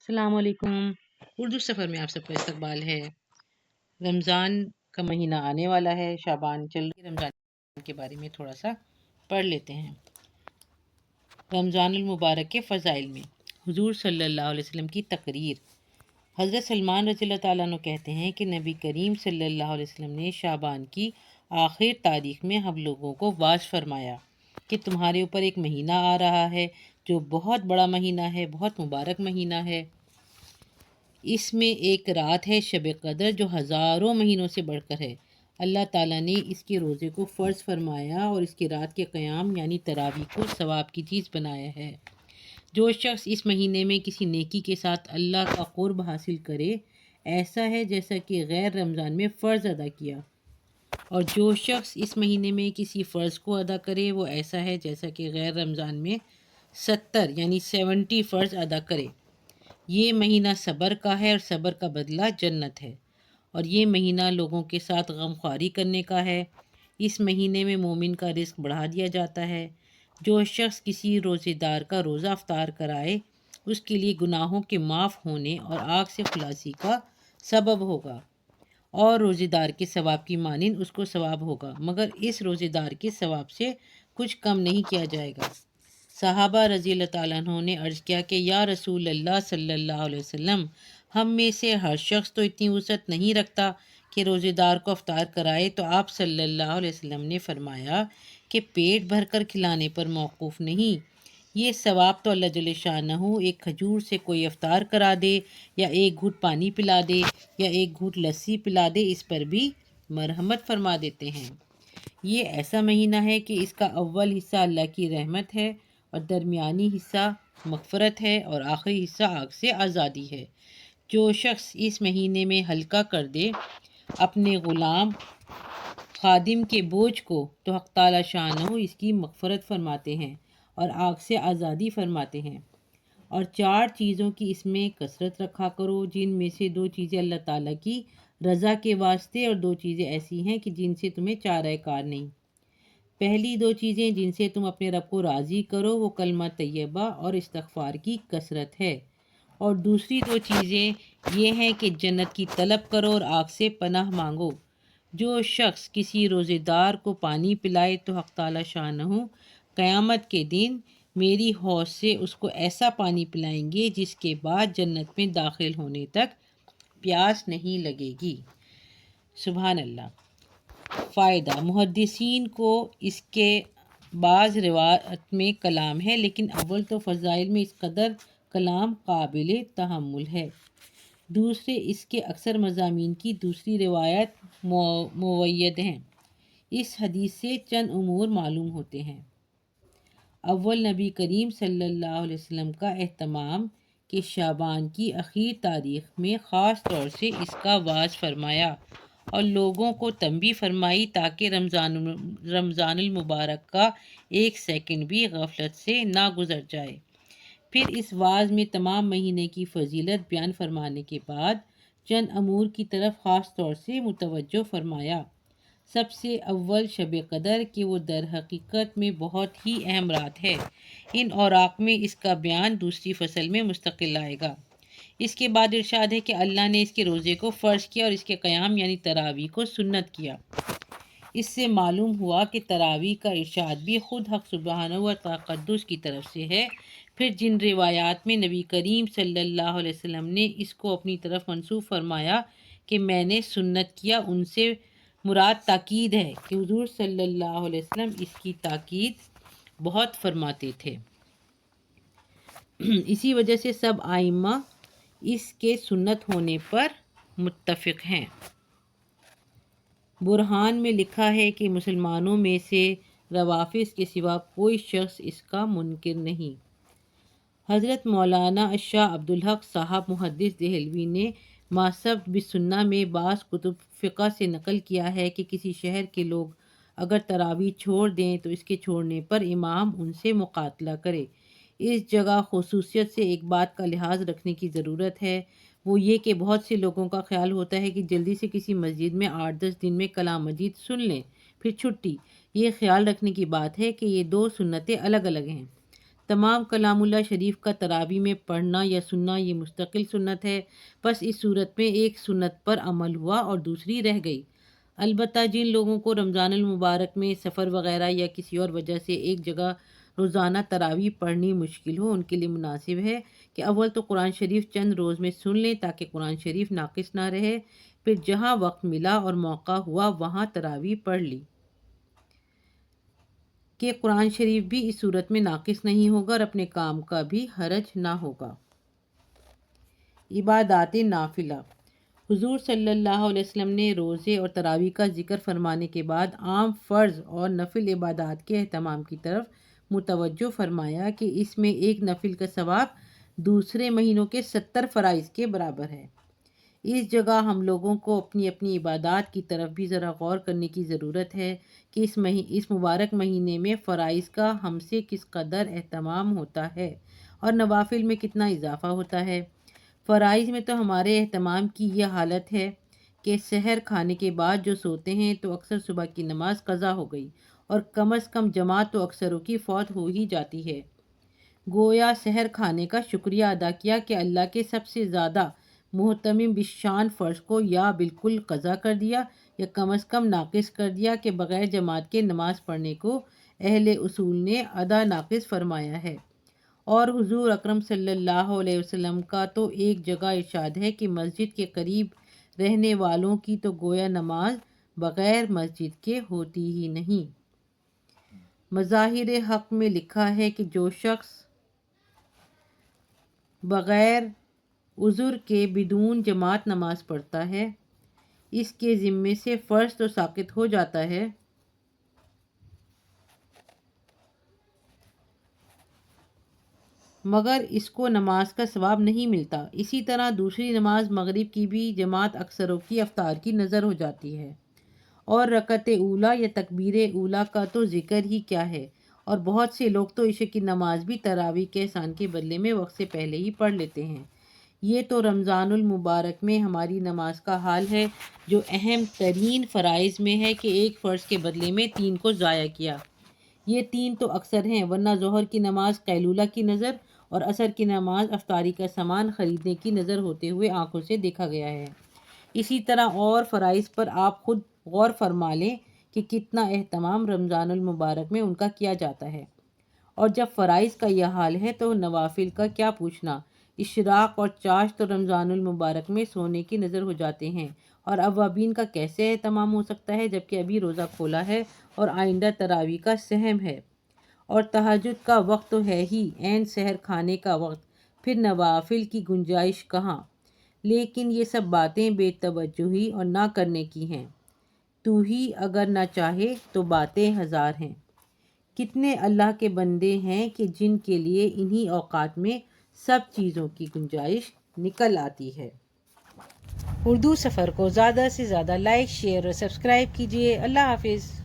السلام علیکم۔ اردو سفر میں آپ سب کا استقبال ہے۔ رمضان کا مہینہ آنے والا ہے، شعبان چل رہی ہے۔ رمضان کے بارے میں تھوڑا سا پڑھ لیتے ہیں۔ رمضان المبارک کے فضائل میں حضور صلی اللہ علیہ وسلم کی تقریر۔ حضرت سلمان رضی اللہ تعالیٰ عنہ کہتے ہیں کہ نبی کریم صلی اللہ علیہ وسلم نے شعبان کی آخر تاریخ میں ہم لوگوں کو واعظ فرمایا کہ تمہارے اوپر ایک مہینہ آ رہا ہے جو بہت بڑا مہینہ ہے، بہت مبارک مہینہ ہے۔ اس میں ایک رات ہے شب قدر جو ہزاروں مہینوں سے بڑھ کر ہے۔ اللہ تعالیٰ نے اس کے روزے کو فرض فرمایا اور اس کی رات کے قیام یعنی تراویح کو ثواب کی چیز بنایا ہے۔ جو شخص اس مہینے میں کسی نیکی کے ساتھ اللہ کا قرب حاصل کرے ایسا ہے جیسا کہ غیر رمضان میں فرض ادا کیا، اور جو شخص اس مہینے میں کسی فرض کو ادا کرے وہ ایسا ہے جیسا کہ غیر رمضان میں 70 یعنی 70 فرض ادا کرے۔ یہ مہینہ صبر کا ہے اور صبر کا بدلہ جنت ہے، اور یہ مہینہ لوگوں کے ساتھ غمخواری کرنے کا ہے۔ اس مہینے میں مومن کا رزق بڑھا دیا جاتا ہے۔ جو شخص کسی روزے دار کا روزہ افطار کرائے اس کے لیے گناہوں کے معاف ہونے اور آگ سے خلاصی کا سبب ہوگا، اور روزے دار کے ثواب کی مانند اس کو ثواب ہوگا، مگر اس روزے دار کے ثواب سے کچھ کم نہیں کیا جائے گا۔ صحابہ رضی اللہ تعالیٰ عنہ نے عرض کیا کہ یا رسول اللہ صلی اللہ علیہ وسلم، ہم میں سے ہر شخص تو اتنی وسعت نہیں رکھتا کہ روزے دار کو افطار کرائے، تو آپ صلی اللہ علیہ وسلم نے فرمایا کہ پیٹ بھر کر کھلانے پر موقوف نہیں، یہ ثواب تو اللہ جل شانہ ایک کھجور سے کوئی افطار کرا دے یا ایک گھوٹ پانی پلا دے یا ایک گھوٹ لسی پلا دے، اس پر بھی مرحمت فرما دیتے ہیں۔ یہ ایسا مہینہ ہے کہ اس کا اول حصہ اللہ کی رحمت ہے اور درمیانی حصہ مغفرت ہے اور آخری حصہ آگ سے آزادی ہے۔ جو شخص اس مہینے میں ہلکا کر دے اپنے غلام خادم کے بوجھ کو تو حق تعالی شانہ اس کی مغفرت فرماتے ہیں اور آگ سے آزادی فرماتے ہیں۔ اور 4 چیزوں کی اس میں کثرت رکھا کرو، جن میں سے 2 چیزیں اللہ تعالیٰ کی رضا کے واسطے اور 2 چیزیں ایسی ہیں کہ جن سے تمہیں چارہ کار نہیں۔ پہلی 2 چیزیں جن سے تم اپنے رب کو راضی کرو وہ کلمہ طیبہ اور استغفار کی کثرت ہے، اور دوسری 2 چیزیں یہ ہیں کہ جنت کی طلب کرو اور آگ سے پناہ مانگو۔ جو شخص کسی روزے دار کو پانی پلائے تو حق تعالی شانہ قیامت کے دن میری حوض سے اس کو ایسا پانی پلائیں گے جس کے بعد جنت میں داخل ہونے تک پیاس نہیں لگے گی۔ سبحان اللہ۔ فائدہ: محدثین کو اس کے بعض روایت میں کلام ہے، لیکن اول تو فضائل میں اس قدر کلام قابل تحمل ہے۔ دوسرے، اس کے اکثر مضامین کی دوسری روایت مؤید ہیں۔ اس حدیث سے چند امور معلوم ہوتے ہیں۔ اول، نبی کریم صلی اللہ علیہ وسلم کا اہتمام کہ شعبان کی اخیر تاریخ میں خاص طور سے اس کا واعظ فرمایا اور لوگوں کو تنبیہ فرمائی تاکہ رمضان المبارک کا 1 سیکنڈ بھی غفلت سے نہ گزر جائے۔ پھر اس واعظ میں تمام مہینے کی فضیلت بیان فرمانے کے بعد چند امور کی طرف خاص طور سے متوجہ فرمایا۔ سب سے اول شب قدر کہ وہ در حقیقت میں بہت ہی اہم رات ہے۔ ان اوراق میں اس کا بیان دوسری فصل میں مستقل آئے گا۔ اس کے بعد ارشاد ہے کہ اللہ نے اس کے روزے کو فرض کیا اور اس کے قیام یعنی تراویح کو سنت کیا۔ اس سے معلوم ہوا کہ تراویح کا ارشاد بھی خود حق سبحانہ و تقدس کی طرف سے ہے۔ پھر جن روایات میں نبی کریم صلی اللہ علیہ وسلم نے اس کو اپنی طرف منسوب فرمایا کہ میں نے سنت کیا، ان سے مراد تاکید ہے کہ حضور صلی اللہ علیہ وسلم اس کی تاکید بہت فرماتے تھے۔ اسی وجہ سے سب ائمہ اس کے سنت ہونے پر متفق ہیں۔ برہان میں لکھا ہے کہ مسلمانوں میں سے روافض کے سوا کوئی شخص اس کا منکر نہیں۔ حضرت مولانا شاہ عبدالحق صاحب محدث دہلوی نے ما ثبت بالسنہ میں بعض کتب فقہ سے نقل کیا ہے کہ کسی شہر کے لوگ اگر تراویح چھوڑ دیں تو اس کے چھوڑنے پر امام ان سے مقاتلہ کرے۔ اس جگہ خصوصیت سے ایک بات کا لحاظ رکھنے کی ضرورت ہے، وہ یہ کہ بہت سے لوگوں کا خیال ہوتا ہے کہ جلدی سے کسی مسجد میں 8-10 دن میں کلام مجید سن لیں پھر چھٹی۔ یہ خیال رکھنے کی بات ہے کہ یہ 2 سنتیں الگ الگ ہیں۔ تمام کلام اللہ شریف کا تراویح میں پڑھنا یا سننا یہ مستقل سنت ہے، بس اس صورت میں ایک سنت پر عمل ہوا اور دوسری رہ گئی۔ البتہ جن لوگوں کو رمضان المبارک میں سفر وغیرہ یا کسی اور وجہ سے ایک جگہ روزانہ تراویح پڑھنی مشکل ہو، ان کے لیے مناسب ہے کہ اول تو قرآن شریف چند روز میں سن لیں تاکہ قرآن شریف ناقص نہ رہے، پھر جہاں وقت ملا اور موقع ہوا وہاں تراویح پڑھ لی کہ قرآن شریف بھی اس صورت میں ناقص نہیں ہوگا اور اپنے کام کا بھی حرج نہ ہوگا۔ عبادات نافلہ۔ حضور صلی اللہ علیہ وسلم نے روزے اور تراویح کا ذکر فرمانے کے بعد عام فرض اور نفل عبادات کے اہتمام کی طرف متوجہ فرمایا کہ اس میں ایک نفل کا ثواب دوسرے مہینوں کے 70 فرائض کے برابر ہے۔ اس جگہ ہم لوگوں کو اپنی اپنی عبادات کی طرف بھی ذرا غور کرنے کی ضرورت ہے کہ اس مبارک مہینے میں فرائض کا ہم سے کس قدر اہتمام ہوتا ہے اور نوافل میں کتنا اضافہ ہوتا ہے۔ فرائض میں تو ہمارے اہتمام کی یہ حالت ہے کہ سحر کھانے کے بعد جو سوتے ہیں تو اکثر صبح کی نماز قضا ہو گئی اور کم از کم جماعت تو اکثروں کی فوت ہو ہی جاتی ہے۔ گویا سحر کھانے کا شکریہ ادا کیا کہ اللہ کے سب سے زیادہ محتمم بالشان فرض کو یا بالکل قضا کر دیا یا کم از کم ناقص کر دیا کہ بغیر جماعت کے نماز پڑھنے کو اہل اصول نے ادا ناقص فرمایا ہے۔ اور حضور اکرم صلی اللہ علیہ وسلم کا تو ایک جگہ ارشاد ہے کہ مسجد کے قریب رہنے والوں کی تو گویا نماز بغیر مسجد کے ہوتی ہی نہیں۔ مظاہر حق میں لکھا ہے کہ جو شخص بغیر عذر کے بدون جماعت نماز پڑھتا ہے اس کے ذمے سے فرض تو ساقط ہو جاتا ہے مگر اس کو نماز کا ثواب نہیں ملتا۔ اسی طرح دوسری نماز مغرب کی بھی جماعت اکثروں کی افطار کی نظر ہو جاتی ہے، اور رکعت اولیٰ یا تکبیر اولیٰ کا تو ذکر ہی کیا ہے، اور بہت سے لوگ تو عشاء کی نماز بھی تراویح کے احسان کے بدلے میں وقت سے پہلے ہی پڑھ لیتے ہیں۔ یہ تو رمضان المبارک میں ہماری نماز کا حال ہے جو اہم ترین فرائض میں ہے کہ ایک فرض کے بدلے میں 3 کو ضائع کیا۔ یہ 3 تو اکثر ہیں، ورنہ ظہر کی نماز قیلولہ کی نظر اور عصر کی نماز افطاری کا سامان خریدنے کی نظر ہوتے ہوئے آنکھوں سے دیکھا گیا ہے۔ اسی طرح اور فرائض پر آپ خود غور فرما لیں کہ کتنا اہتمام رمضان المبارک میں ان کا کیا جاتا ہے، اور جب فرائض کا یہ حال ہے تو نوافل کا کیا پوچھنا۔ اشراق اور چاش تو رمضان المبارک میں سونے کی نظر ہو جاتے ہیں، اور اوابین کا کیسے اہتمام ہو سکتا ہے جبکہ ابھی روزہ کھولا ہے اور آئندہ تراویح کا سحم ہے، اور تہجد کا وقت تو ہے ہی، عین سحر کھانے کا وقت، پھر نوافل کی گنجائش کہاں۔ لیکن یہ سب باتیں بے توجہی اور نہ کرنے کی ہیں۔ تو ہی اگر نہ چاہے تو باتیں ہزار ہیں۔ کتنے اللہ کے بندے ہیں کہ جن کے لیے انہی اوقات میں سب چیزوں کی گنجائش نکل آتی ہے۔ اردو سفر کو زیادہ سے زیادہ لائک، شیئر اور سبسکرائب کیجیے۔ اللہ حافظ۔